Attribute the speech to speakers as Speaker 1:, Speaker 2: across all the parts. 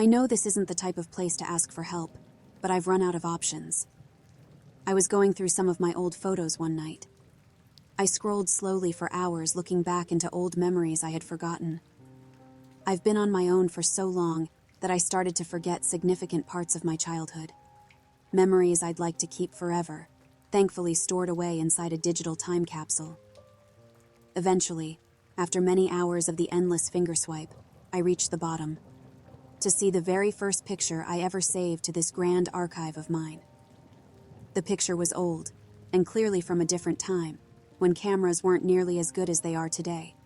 Speaker 1: I know this isn't the type of place to ask for help, but I've run out of options. I was going through some of my old photos one night. I scrolled slowly for hours, looking back into old memories I had forgotten. I've been on my own for so long that I started to forget significant parts of my childhood. Memories I'd like to keep forever, thankfully stored away inside a digital time capsule. Eventually, after many hours of the endless finger swipe, I reached the bottom. To see the very first picture I ever saved to this grand archive of mine. The picture was old, and clearly from a different time, when cameras weren't nearly as good as they are today.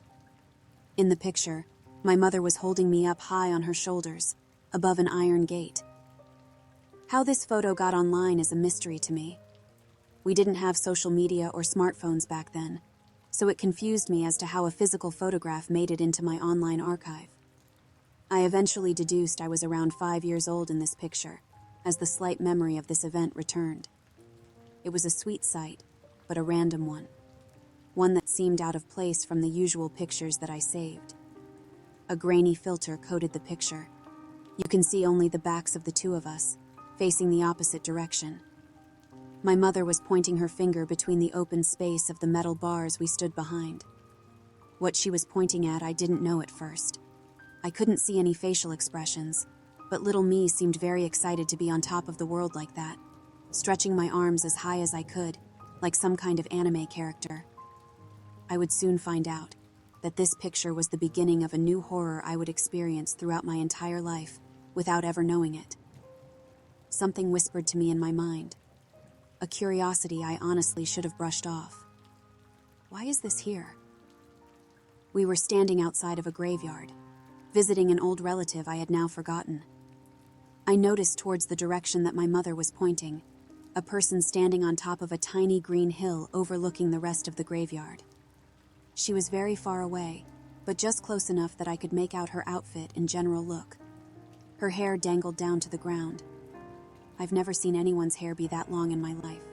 Speaker 1: In the picture, my mother was holding me up high on her shoulders, above an iron gate. How this photo got online is a mystery to me. We didn't have social media or smartphones back then, so it confused me as to how a physical photograph made it into my online archive. I eventually deduced I was around 5 years old in this picture, as the slight memory of this event returned. It was a sweet sight, but a random one. One that seemed out of place from the usual pictures that I saved. A grainy filter coated the picture. You can see only the backs of the two of us, facing the opposite direction. My mother was pointing her finger between the open space of the metal bars we stood behind. What she was pointing at I didn't know at first. I couldn't see any facial expressions, but little me seemed very excited to be on top of the world like that, stretching my arms as high as I could, like some kind of anime character. I would soon find out that this picture was the beginning of a new horror I would experience throughout my entire life, without ever knowing it. Something whispered to me in my mind. A curiosity I honestly should have brushed off. Why is this here? We were standing outside of a graveyard, visiting an old relative I had now forgotten. I noticed towards the direction that my mother was pointing, a person standing on top of a tiny green hill overlooking the rest of the graveyard. She was very far away, but just close enough that I could make out her outfit and general look. Her hair dangled down to the ground. I've never seen anyone's hair be that long in my life.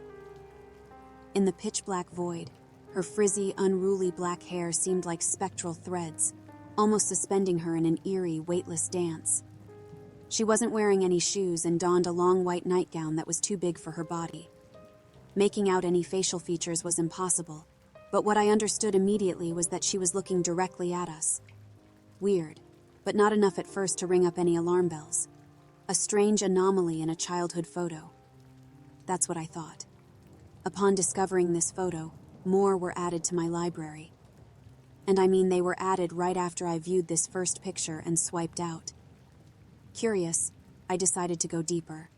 Speaker 1: In the pitch-black void, her frizzy, unruly black hair seemed like spectral threads, almost suspending her in an eerie, weightless dance. She wasn't wearing any shoes and donned a long white nightgown that was too big for her body. Making out any facial features was impossible, but what I understood immediately was that she was looking directly at us. Weird, but not enough at first to ring up any alarm bells. A strange anomaly in a childhood photo. That's what I thought. Upon discovering this photo, more were added to my library. And I mean they were added right after I viewed this first picture and swiped out. Curious, I decided to go deeper.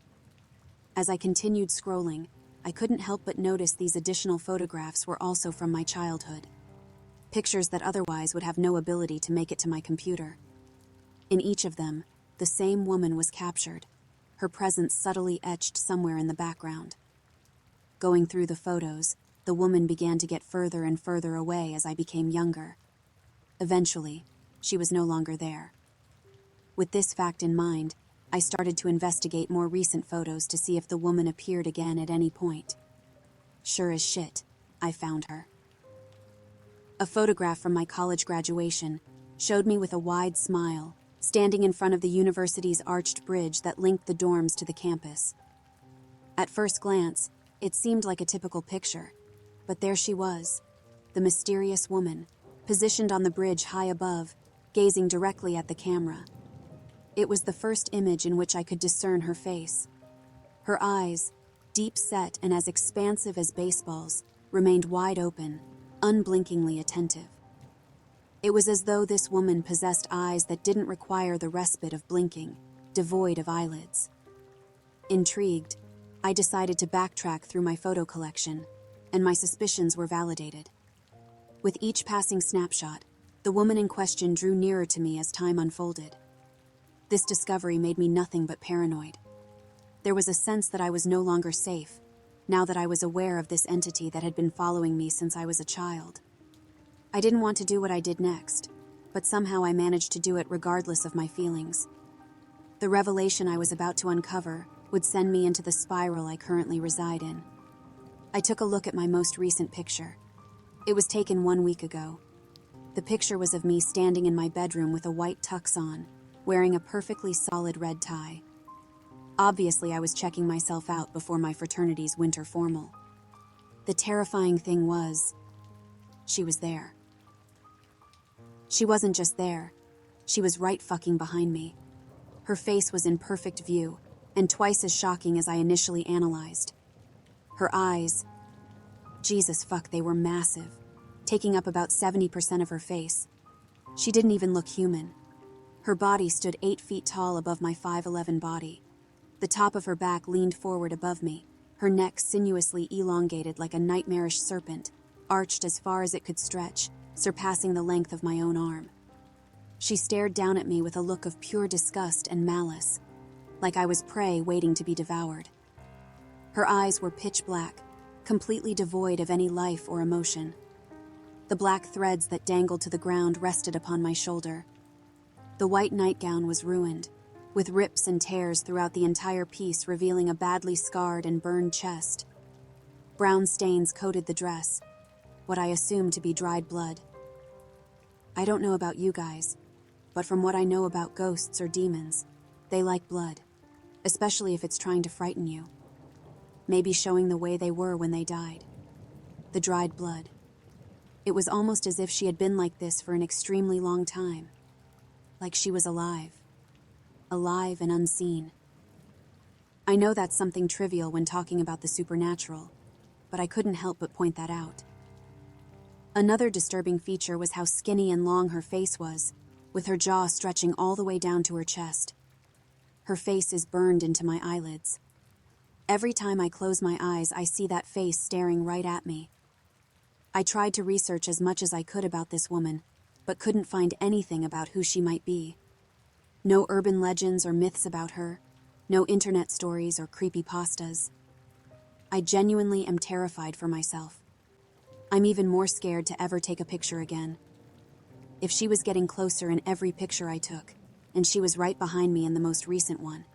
Speaker 1: As I continued scrolling, I couldn't help but notice these additional photographs were also from my childhood. Pictures that otherwise would have no ability to make it to my computer. In each of them, the same woman was captured, her presence subtly etched somewhere in the background. Going through the photos, the woman began to get further and further away as I became younger. Eventually, she was no longer there. With this fact in mind, I started to investigate more recent photos to see if the woman appeared again at any point. Sure as shit, I found her. A photograph from my college graduation showed me with a wide smile, standing in front of the university's arched bridge that linked the dorms to the campus. At first glance, it seemed like a typical picture, but there she was, the mysterious woman, positioned on the bridge high above, gazing directly at the camera. It was the first image in which I could discern her face. Her eyes, deep set and as expansive as baseballs, remained wide open, unblinkingly attentive. It was as though this woman possessed eyes that didn't require the respite of blinking, devoid of eyelids. Intrigued, I decided to backtrack through my photo collection, and my suspicions were validated. With each passing snapshot, the woman in question drew nearer to me as time unfolded. This discovery made me nothing but paranoid. There was a sense that I was no longer safe, now that I was aware of this entity that had been following me since I was a child. I didn't want to do what I did next, but somehow I managed to do it regardless of my feelings. The revelation I was about to uncover would send me into the spiral I currently reside in. I took a look at my most recent picture. It was taken 1 week ago. The picture was of me standing in my bedroom with a white tux on, wearing a perfectly solid red tie. Obviously, I was checking myself out before my fraternity's winter formal. The terrifying thing was, she was there. She wasn't just there, she was right fucking behind me. Her face was in perfect view, and twice as shocking as I initially analyzed. Her eyes, Jesus fuck, they were massive, taking up about 70% of her face. She didn't even look human. Her body stood 8 feet tall above my 5'11" body. The top of her back leaned forward above me, her neck sinuously elongated like a nightmarish serpent, arched as far as it could stretch, surpassing the length of my own arm. She stared down at me with a look of pure disgust and malice, like I was prey waiting to be devoured. Her eyes were pitch black, completely devoid of any life or emotion. The black threads that dangled to the ground rested upon my shoulder. The white nightgown was ruined, with rips and tears throughout the entire piece revealing a badly scarred and burned chest. Brown stains coated the dress, what I assumed to be dried blood. I don't know about you guys, but from what I know about ghosts or demons, they like blood, especially if it's trying to frighten you. Maybe showing the way they were when they died. The dried blood. It was almost as if she had been like this for an extremely long time. Like she was alive. Alive and unseen. I know that's something trivial when talking about the supernatural, but I couldn't help but point that out. Another disturbing feature was how skinny and long her face was, with her jaw stretching all the way down to her chest. Her face is burned into my eyelids. Every time I close my eyes, I see that face staring right at me. I tried to research as much as I could about this woman, but couldn't find anything about who she might be. No urban legends or myths about her, no internet stories or creepypastas. I genuinely am terrified for myself. I'm even more scared to ever take a picture again. If she was getting closer in every picture I took, and she was right behind me in the most recent one,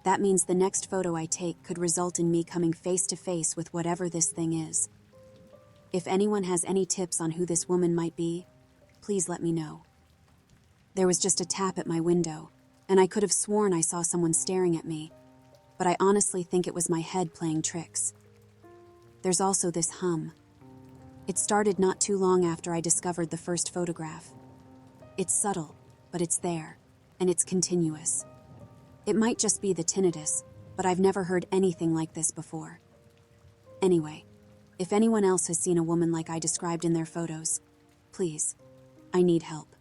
Speaker 1: that means the next photo I take could result in me coming face to face with whatever this thing is. If anyone has any tips on who this woman might be, please let me know. There was just a tap at my window, and I could have sworn I saw someone staring at me, but I honestly think it was my head playing tricks. There's also this hum. It started not too long after I discovered the first photograph. It's subtle, but it's there, and it's continuous. It might just be the tinnitus, but I've never heard anything like this before. Anyway, if anyone else has seen a woman like I described in their photos, please, I need help.